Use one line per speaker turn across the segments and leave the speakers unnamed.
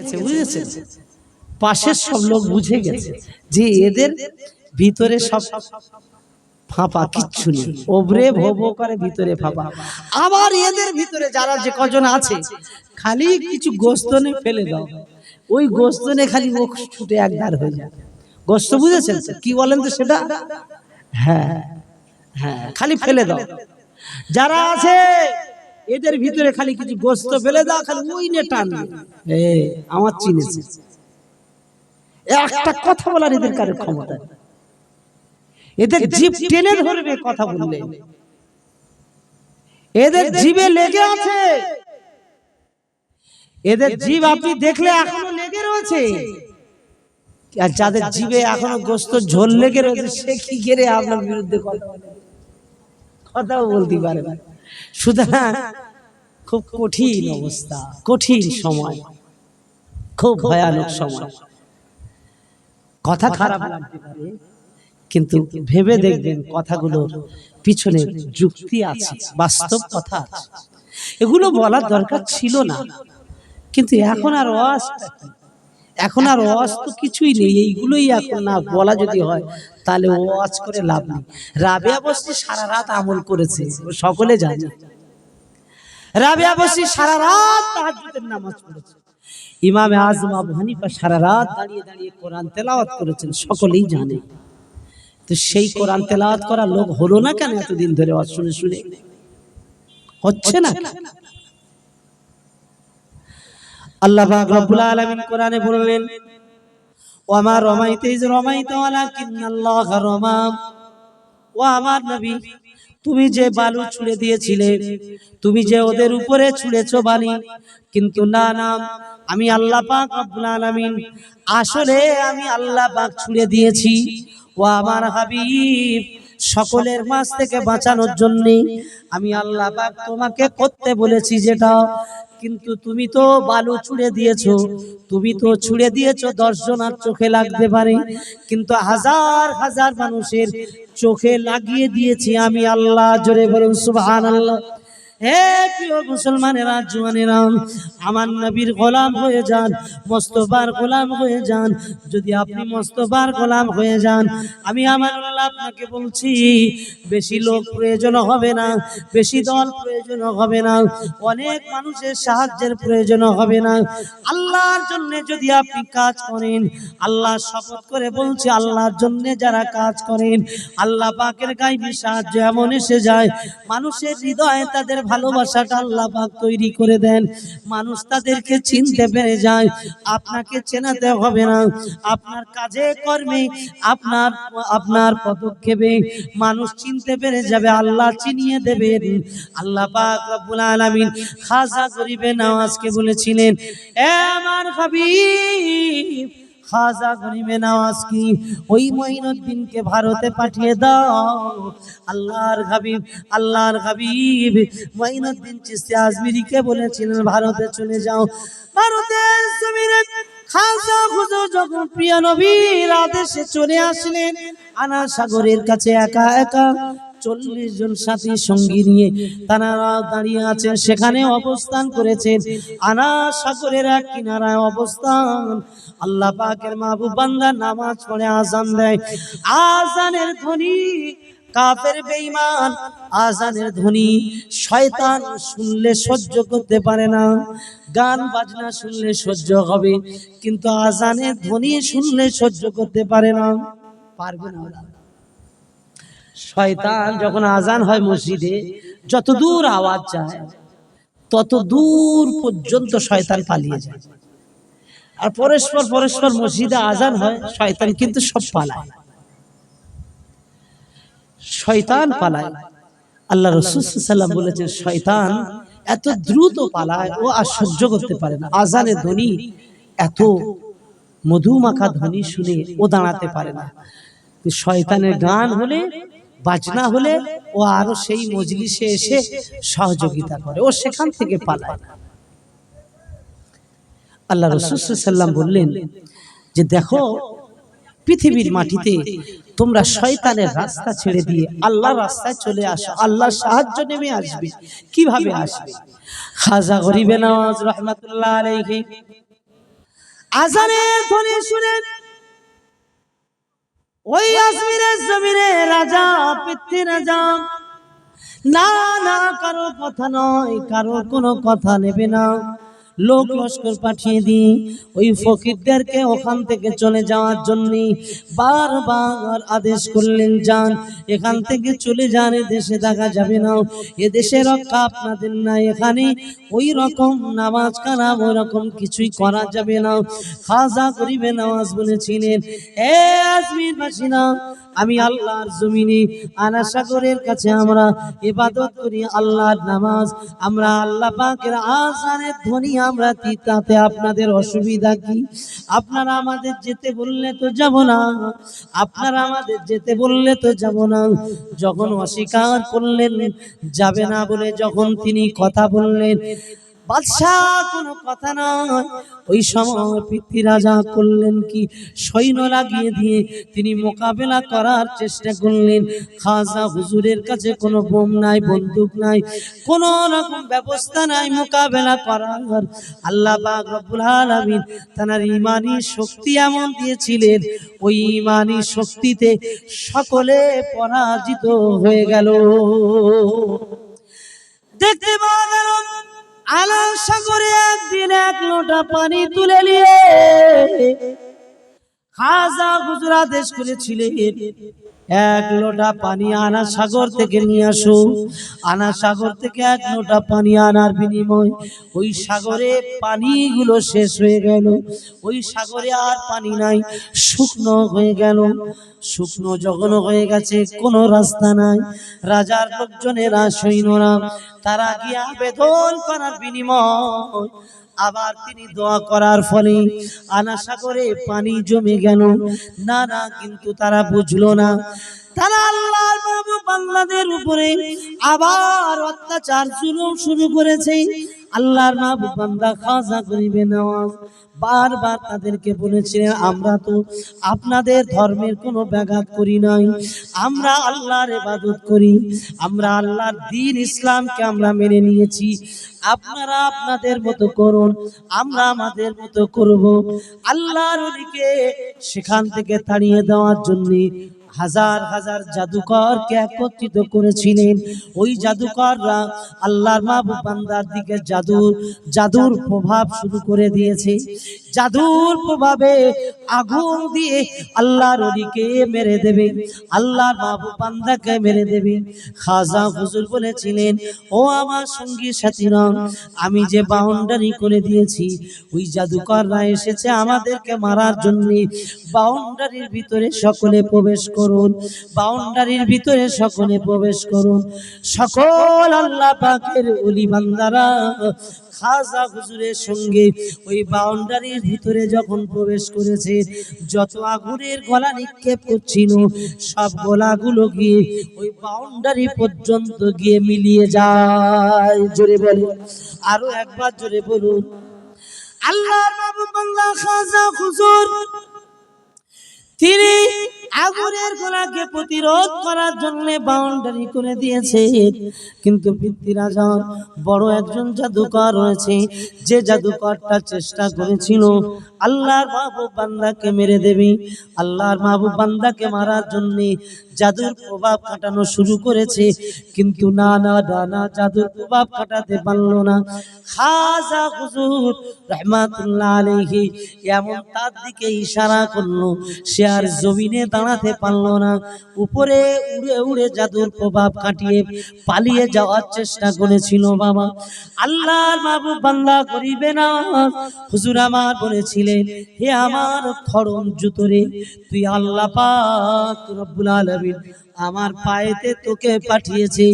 গেছে, বুঝেছেন? পাশের সব লোক বুঝে গেছে যে এদের ভিতরে সব ফাঁপা, কিচ্ছু নেই, ওবরে ভোবো করে ভিতরে ফাঁপা। আবার এদের ভিতরে যারা যে কজন আছে খালি কিছু গোস্তনে ফেলে দাও, ওই গোস্তনে খালি মুখ ছুটে একদার হয়ে যায়। গোস্ত বুঝেছেন কি বলেন তো সেটা? হ্যাঁ হ্যাঁ, খালি ফেলে দাও। যারা আছে এদের ভিতরে খালি কিছু গোস্ত ফেলে দাও, খালি ওই নে টানবে। আমার চিনেছে, একটা কথা বলার এদের কারো ক্ষমতা নেই। এদের জিভ টেনে ধরবে কথা বললে, এদের জিভে লেগে আছে। এদের জিভ আপনি দেখলে এখনো লেগে রয়েছে, আর যাদের জিভে এখনো গোস্ত ঝোল লেগে রয়েছে সে কি করে আপনার বিরুদ্ধে কথাও বলতে পারে না। সুতরাং খুব কঠিন অবস্থা, কঠিন সময়, খুব ভয়ানক সময়। কথা খারাপ লাগতে পারে, কিন্তু ভেবে দেখবেন কথাগুলোর পিছনে যুক্তি আছে, বাস্তব কথা আছে। এগুলো বলার দরকার ছিল না, কিন্তু এখন আর এখন আর ওয়াজ তো কিছুই নেই, এইগুলোই এখন না বলা যদি হয় তাহলে ওয়াজ করে লাভ নেই। রাবেয়া বস্তি সারা রাত আমল করেছে, সকলে জানে। রাবেয়া বস্তি সারা রাত তাহাজ্জুদের নামাজ পড়েছে। ইমাম আজম আবু হানিফা সারা রাত দাঁড়িয়ে দাঁড়িয়ে কোরআন তেলাওয়াত করেছেন, সকলেই জানে। তো সেই কোরআন তেলাওয়াত করা লোক হলো না কেন এতদিন ধরে ওয়াজ শুনে শুনে? হচ্ছে না। আল্লাহ পাক রব্বুল আলামিন কোরআনে বললেন, ওয়া মা রামাইতা ইয রামাইতা ওয়ালাকিন্নাল্লাহা রামা। ও আমার নবী, তুমি যে বালু ছুঁড়ে দিয়েছিলে, তুমি যে ওদের উপরে ছুঁড়েছো বালি, কিন্তু না না, আমি আল্লাহ পাক রব্বুল আলামিন, আসলে আমি আল্লাহ পাক ছুঁড়ে দিয়েছি। ও আমার হাবিব, সকলের মাঝ থেকে বাঁচানোর জন্য আমি আল্লাহ পাক তোমাকে করতে বলেছি যেটা, কিন্তু তুমি তো বালু ছুঁড়ে দিয়েছো, তুমি তো ছুঁড়ে দিয়েছো 10 জনের চোখে লাগতে পারে, কিন্তু হাজার হাজার মানুষের চোখে লাগিয়ে দিয়েছি আমি আল্লাহ। জোরে বলুন সুবহানাল্লাহ। হে প্রিয় মুসলমানেরা, জওয়ানেরা, আমার নবীর গোলাম হয়ে যান, মুস্তাফার গোলাম হয়ে যান। যদি আপনি মুস্তাফার গোলাম হয়ে যান, আমি আমার আল্লাহ আপনাকে বলছি, বেশি লোক প্রয়োজন হবে না, বেশি দল প্রয়োজন হবে না, অনেক মানুষের সাহায্যের প্রয়োজন হবে না। আল্লাহর জন্য যদি আপনি কাজ করেন, আল্লাহ শপথ করে বলছি, আল্লাহর জন্য যারা কাজ করেন, আল্লাহ পাকের গায়বী সাহায্য এমন এসে যায়, মানুষের হৃদয়ে তাদের ভালোবাসাটা আল্লাহ পাক তৈরি করে দেন, মানুষ তাদেরকে চিনতে পেরে যায়। আপনাকে চেনাতে হবে না, আপনার কাজে কর্মে, আপনার পদক্ষেপে মানুষ চিনতে পেরে যাবে, আল্লাহ চিনিয়ে দেবেন। আল্লাহ পাক রব্বুল আলামিন খাজা গরিবে নওয়াজকে বলেছিলেন, এ আমার হাবিব, খাজা গরিবে নওয়াজ কি ওই মঈনুদ্দিনকে ভারতে পাঠিয়ে দাও। আল্লাহর হাবিব মঈনুদ্দিন চিশতি আজমিরিকে বলেছিলেন ভারতে চলে যাও। ভারতের জমিনে খাজা হুজুর যখন প্রিয় নবীর আদেশে চলে আসলেন, আনা সাগরের কাছে একা একা 40 জন সাথী সঙ্গী নিয়ে তারা দাঁড়িয়ে আছেন, সেখানে অবস্থান করেছেন। আনা সাগরের এক কিনারায় অবস্থান। আল্লাহ পাকের মাহবুব বান্দা নামাজ পড়ে আযান দেয়, আযানের ধ্বনি কাফের বেঈমান, আযানের ধ্বনি শয়তান শুনলে সহ্য করতে পারে না। গান বাজনা শুনলে সহ্য হবে, কিন্তু আযানের ধ্বনি শুনলে সহ্য করতে পারে না, পারবে না। শয়তান যখন আযান হয় মসজিদে, যত দূর আওয়াজ যায় তত দূর পর্যন্ত শয়তান পালিয়ে যায়। আর পরস্পর মসজিদে আযান হয়, শয়তান কিন্তু সব পালায়, শয়তান পালায়। আল্লাহ রাসূল সাল্লাল্লাহু আলাইহি ওয়াসাল্লাম বলেছেন, শয়তান এত দ্রুত পালায়, ও আর সহ্য করতে পারে না। আযানের ধ্বনি এত মধুমাখা ধ্বনি শুনে ও দাঁড়াতে পারে না। শয়তানের গান হলে, বাজনা হলে ও আরো সেই মজলিসে এসে সহযোগিতা করে, ও সেখান থেকে পালায়। আল্লাহ রাসূল সাল্লাল্লাহু আলাইহি ওয়াসাল্লাম বললেন যে দেখো, পৃথিবীর মাটিতে তোমরা শয়তানের রাস্তা ছেড়ে দিয়ে আল্লাহর রাস্তায় চলে আসো, আল্লাহর সাহায্য নেমে আসবে। কিভাবে আসবে? খাজা গরিবে নওয়াজ রাহমাতুল্লাহ আলাইহি আজানের ধ্বনি শুনে ওই আসমিনের জমিনে রাজা পৃথ্বী রাজা না না কারো কথা নয়, কারো কোনো কথা নেবে না, লোক লস্কর পাঠিয়ে দিই ওই ফকিরদেরকে ওখান থেকে চলে যাওয়ার জন্য বারবার আদেশ করলেন, যান এখান থেকে চলে যান, এ দেশে থাকা যাবে না, এ দেশে রক্ষা আপনাদের না, এখানে ওই রকম নামাজ কালাম ওই রকম কিছুই করা যাবে না। খাজা গরিবে নওয়াজ বলেছিলেন, এ আজমির বাসিনা, আমি আল্লাহর জমিনে আনা সাগরের কাছে আমরা ইবাদত করি, আল্লাহর নামাজ, আমরা আল্লাহ পাকের আযানের ধ্বনি আমরা তাতে আপনাদের অসুবিধা কি? আপনারা আমাদের যেতে বললে তো যাব না, আপনারা আমাদের যেতে বললে তো যাব না। যখন অস্বীকার করলেন যাবে না বলে, যখন তিনি কথা বললেন বাদশাহ কোনো কথা নয়, ওই সময় পৃথ্বী রাজা করলেন কি, সৈন্য লাগিয়ে দিয়ে তিনি মোকাবেলা করার চেষ্টা করলেন। খাজা হুজুরের কাছে কোনো বোম নাই, বন্দুক নাই, কোনো রকম ব্যবস্থা নাই মোকাবেলা করার। আল্লাহ পাক রব্বুল আলামিন তার ঈমানি শক্তি এমন দিয়েছিলেন, ওই ঈমানি শক্তিতে সকলে পরাজিত হয়ে গেল। দেখতে পাওয়া গেল আলাল সাগরে একদিন এক লোটা পানি তুলে নিয়ে খাজা হুজুর আদেশ করেছিলেন, এক লোটা পানি আনা সাগর থেকে নিয়ে আসো। আনা সাগর থেকে এক লোটা পানি আনার বিনিময় ওই সাগরে পানিগুলো শেষ হয়ে গেল, ওই সাগরে আর পানি নাই, শুকনো হয়ে গেল। শুকনো যখন হয়ে গেছে, কোনো রাস্তা নাই। রাজার লোকজনেরা সৈন্যরা তারা গিয়ে আবেদন করার বিনিময় আবার তিনি দোয়া করার ফলে আনা সাগরে পানি জমে গেল। না না, কিন্তু তারা বুঝলো না, তারা আল্লাহর মাহবুব বান্দাদের উপরে আবার অত্যাচার শুরু করেছে। আল্লাহর মাহবুব বান্দা খাজা গরিবে নওয়াজ বারবার তাদেরকে বলেছিলেন, আমরা তো আপনাদের ধর্মের কোনো ব্যাঘাত করি নাই, আমরা আল্লাহর ইবাদত করি, আমরা আল্লাহর দ্বীন ইসলামকে আমরা মেনে নিয়েছি, আপনারা আপনাদের মতো করুন, আমরা আমাদের মতো করব। আল্লাহর ওলিকে সেখান থেকে তাড়িয়ে দেওয়ার জন্য হাজার হাজার জাদুকরকে একত্রিত করেছিলেন। ওই জাদুকররা আল্লাহর মাহবুব বান্দার দিকে জাদুর প্রভাব শুরু করে দিয়েছে। জাদুর প্রভাবে আগুন দিয়ে আল্লাহর ওলিকে মেরে দেবে, আল্লাহর মাহবুব বান্দাকে মেরে দেবে। খাজা হুজুর বলেছিলেন, ও আমার সঙ্গী সাথীরা, আমি যে বাউন্ডারি করে দিয়েছি, ওই জাদুকররা এসেছে আমাদেরকে মারার জন্য, বাউন্ডারির ভিতরে সকলে প্রবেশ করুন, বাউন্ডারির ভিতরে সকলে প্রবেশ করুন। সকল আল্লাহ পাকের ওলি বান্দারা খাজা হুজুরের সঙ্গে ওই বাউন্ডারির ভিতরে যখন প্রবেশ করেছে, যত আগুনের গোলা নিক্ষেপ করছিল সব গোলাগুলো গিয়ে ওই বাউন্ডারি পর্যন্ত গিয়ে মিলিয়ে যায়। জোরে বলুন, আরো একবার জোরে বলুন। আল্লাহর মাহবুব বান্দা খাজা হুজুর তিনি আগুনের গোলাকে প্রতিরোধ করার জন্য বাউন্ডারি করে দিয়েছে, কিন্তু পৃথ্বী রাজার বড় একজন জাদুকর রয়েছে, যে জাদুকরটা চেষ্টা করেছিল আল্লাহর মাহবুব বান্দাকে মেরে দেবে, আল্লাহর মাহবুব বান্দাকে মারার জন্য জাদুর প্রভাব কাটানো শুরু করেছে, কিন্তু না না না, জাদুর প্রভাব কাটাতে পারলো না। খাজা হুজুর রাহমাতুল্লাহ আলাইহি এমন তার দিকে ইশারা করলো, সে আর জমিনে দাঁড়াতে পারলো না, উপরে উড়ে উড়ে জাদুর প্রভাব কাটিয়ে পালিয়ে যাওয়ার চেষ্টা করেছিল। বাবা আল্লাহর মাহবুব বান্দা করিবে না, হুজুর আমার বলেছিলেন, হে আমার খড়ম জুতোরে, তুই আল্লাহ পাক রব্বুল আলামিন আমার পায়েতে তোকে পাঠিয়েছে,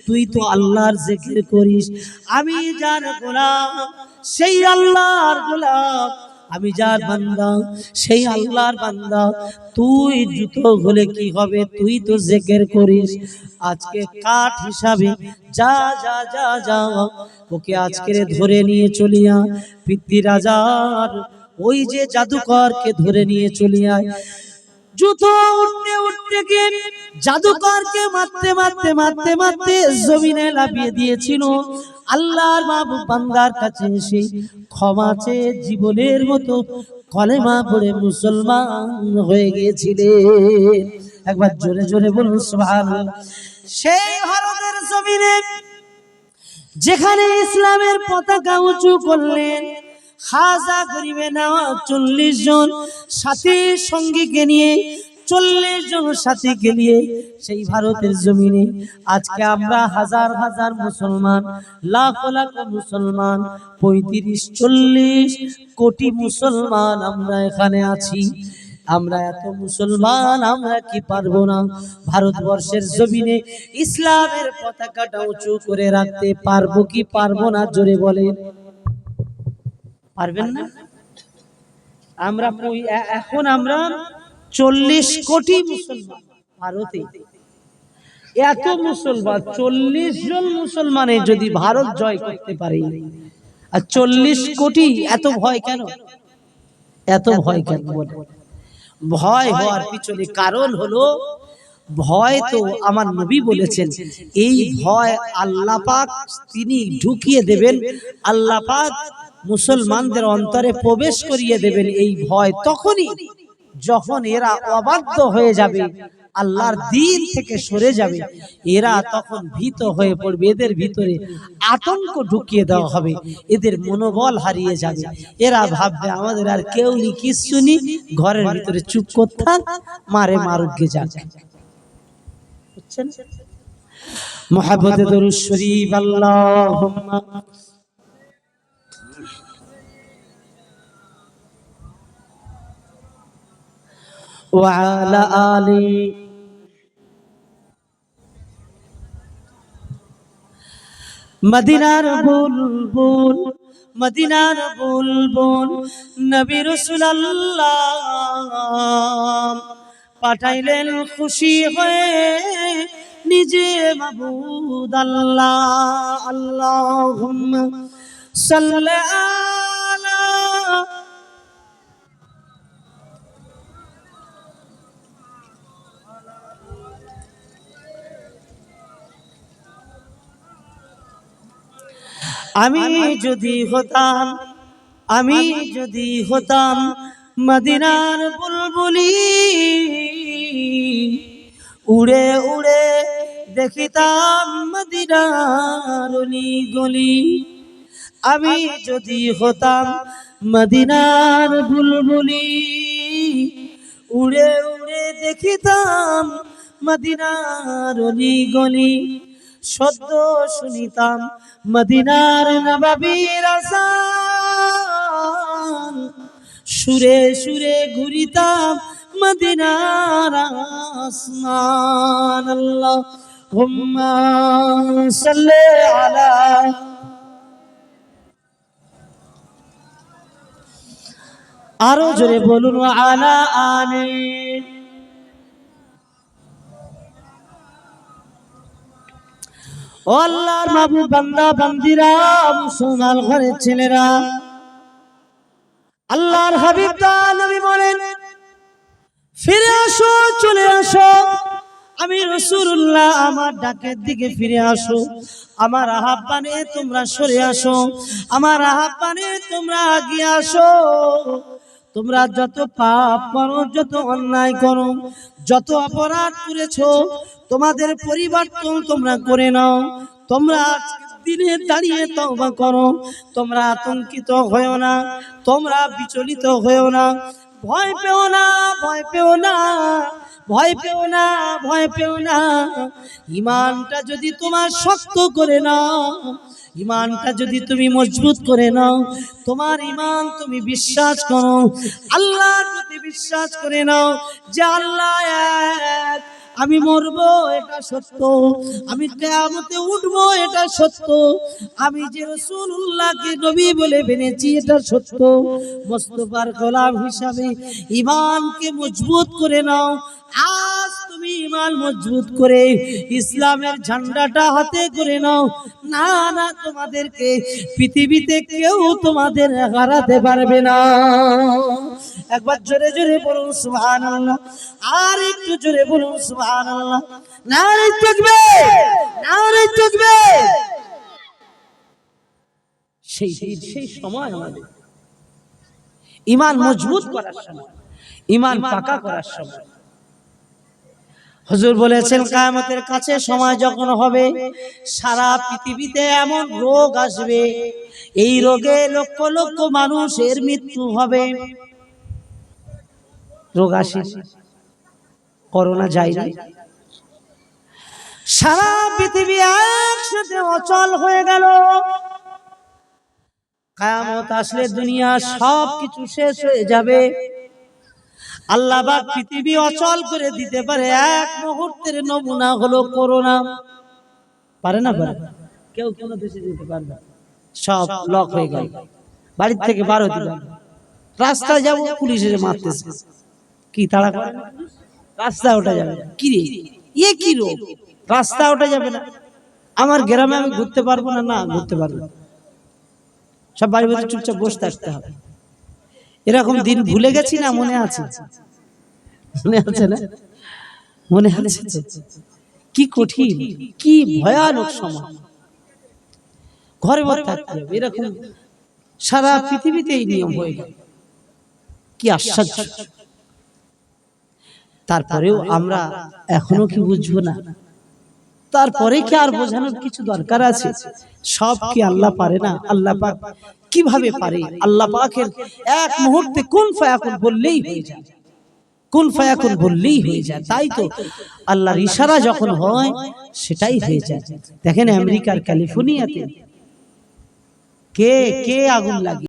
তুই তো আল্লাহর জিকির করিস, আমি যার গোলাম সেই আল্লাহর গোলাম, আমি যার বান্দা সেই আল্লাহর বান্দা, তুই জুতো হলে কি হবে, তুই তো জিকির করিস, আজকে কাঠ হিসাবে যা যা যা যা ওকে আজকে ধরে নিয়ে চলিয়া পৃথ্বী রাজার ওই যে জাদুকরকে ধরে নিয়ে চলে আয়। জুতো উঠতে উঠতে গিয়ে জাদুকরকে মারতে মারতে মারতে মারতে জমিনে লাফিয়ে দিয়েছিল। আল্লাহর মাহবুব বান্দার কাছে এসে ক্ষমা চেয়ে জীবনের মতো কলেমা পড়ে মুসলমান হয়ে গিয়েছিলেন। একবার জোরে জোরে বলুন সুবহানাল্লাহ। সেই ভারতের জমিনে যেখানে ইসলামের পতাকা উঁচু করলেন, খাজা গরিবে নওয়াজ 40 জন সাথী সঙ্গীকে নিয়ে 40 জন সাথীকে নিয়ে সেই ভারতের জমিনে আজকে আমরা হাজার হাজার মুসলমান, লাখ লাখ মুসলমান, 35-40 কোটি মুসলমান আমরা এখানে আছি। আমরা এত মুসলমান, আমরা কি পারবো না ভারতবর্ষের জমিনে ইসলামের পতাকাটা উঁচু করে রাখতে? পারবো কি পারবো না? জোরে বলেন। পারবেন না? আমরা এখন আমরা 40 কোটি মুসলমান ভারতে, এত মুসলমান, 40 জন মুসলমানে যদি ভারত জয় করতে পারে, আর 40 কোটি, এত ভয় কেন? এত ভয় কেন? ভয় হওয়ার পিছনে কারণ হলো, ভয় তো আমার নবী বলেছেন, এই ভয় আল্লাহ পাক তিনি ঢুকিয়ে দেবেন, আল্লাহ পাক মুসলমানদের অন্তরে প্রবেশ করিয়ে দেবেন এই ভয় তখনই যখন এরা অবাধ্য হয়ে যাবে, আল্লাহর দ্বীন থেকে সরে যাবে, এরা তখন ভীত হয়ে পড়বে, এদের ভিতরে আতঙ্ক ঢুকিয়ে দেওয়া হবে, এদের মনোবল হারিয়ে যাবে, এরা ভাববে আমাদের আর কেউ নি, কিচ্ছু নি, ঘরের ভিতরে চুপ করতে মারে মারুক গে যাক। বুঝছেন? মুহাব্বতে দরুদ শরীফ আল্লাহুম্মা ওয়া আলা আলি মদিনার বুলবুল, মদিনার বুলবুল নবী রাসূলুল্লাহ পাঠাইলেন খুশি হয়ে নিজে মাবুদ আল্লাহ। আল্লাহুম্মা সাল্লি আলা আমি যদি হতাম, আমি যদি হতাম মদিনার বুলবুলি, উড়ে উড়ে দেখিতাম মদিনার অলি গলি। আমি যদি হতাম মদিনার বুলবুলি, উড়ে উড়ে দেখিতাম মদিনার অলি গলি। সদ্য শুনিতাম মদিনার নববীর আযান, সুরে সুরে ঘুরিতাম মদিনার আসমান। আল্লাহুম্মা সাল্লি আলা, আরো জোরে বলুন, আলা আলি। ও আল্লাহর মাহবুব বান্দা বান্দিরা, মুসলমান ঘরের ছেলেরা, আল্লাহর হাবিব নবী বলেন, ফিরে আসো, চলে আসো, আমি রাসূলুল্লাহ আমার ডাকের দিকে ফিরে আসো, আমার আহ্বানে তোমরা সরে আসো, আমার আহ্বানে তোমরা এগিয়ে আসো। তোমরা যত পাপ করো, যত অন্যায় করো, যত অপরাধ করেছো, তোমাদের পরিবর্তন তোমরা করে নাও। তোমরা দিনে দাঁড়িয়ে তওবা করো, তোমরা আতঙ্কিত হয়েও না, তোমরা বিচলিত হয়েও না, ভয় পেও না, ভয় পেও না, ভয় পেও না, ভয় পেও না। ঈমানটা যদি তোমার শক্ত করে নাও, ঈমানটা যদি তুমি মজবুত করে নাও, তোমার ঈমান তুমি বিশ্বাস করো, আল্লাহর প্রতি বিশ্বাস করে নাও যে আল্লাহ এক, আমি মরবো এটা সত্য, আমি কিয়ামতে উঠবো এটা সত্য, আমি যে রাসূলুল্লাহকে নবী বলে মেনেছি এটা সত্য। মুস্তাফার গোলাম হিসাবে ঈমানকে মজবুত করে নাও। আজ তুমি ঈমান মজবুত করে ইসলামের ঝান্ডাটা হাতে করে নাও। না না, তোমাদেরকে পৃথিবীতে কেউ তোমাদের হারাতে পারবে না। একবার জোরে জোরে বলুন সুবহানাল্লাহ, আর একটু জোরে বলুন সুবহানাল্লাহ। নারে তাকবীর, নারে তাকবীর। সেই সময় আমাদের ঈমান মজবুত করার সময়, ঈমান পাকা করার সময়। হুজুর বলেছেন কিয়ামতের কাছে সময় যখন হবে, সারা পৃথিবীতে এমন রোগ আসবে, এই রোগে লক্ষ লক্ষ মানুষের মৃত্যু হবে। রোগ আসে, করোনা যায়নি, সারা পৃথিবী একসাথে অচল হয়ে গেল। কিয়ামত আসলে দুনিয়া সবকিছু শেষ হয়ে যাবে। আল্লাহ পাক পৃথিবী অচল করে দিতে পারে। এক মুহূর্তের নমুনা হলো করোনা। পারে না? পারে? কেউ কোনো দেশে যেতে পারবে, সব লক হয়ে গেল, বাড়ি থেকে বার হতে পারবে। রাস্তায় যাব, পুলিশ এসে মারতেছে, কি তাড়া করে, রাস্তায় ওঠা যাবে না। কি রে, এ কি রোগ, রাস্তা ওঠা যাবে না। আমার গ্রামে আমি ঘুরতে পারবো না, না ঘুরতে পারবো না, সব বাড়ি বাড়ি চুপচাপ বসে থাকতে হবে। এরকম দিন ভুলে গেছি না? মনে আছে? মনে আছে না? মনে আছে? কি কঠিন, কি ভয়ানক সময়। ঘরে বসে থাকতে হবে, এরকম সারা পৃথিবীতে এই নিয়ম হয়ে গেল। কি আশ্চর্য। তারপরেও আমরা এখনো কি বুঝবো না? তারপরে কি আর বোঝানোর কিছু দরকার আছে? সব কি আল্লাহ পারে না? আল্লাহ পাক কিভাবে পারে? আল্লাহ পাকের এক মুহূর্তে কুন ফায়াকুন বললেই হয়ে যায়, কুন ফায়াকুন বললেই হয়ে যায়। তাই তো আল্লাহর ইশারা যখন হয় সেটাই হয়ে যায়। দেখেন আমেরিকার ক্যালিফোর্নিয়াতে কে কে আগুন লাগে।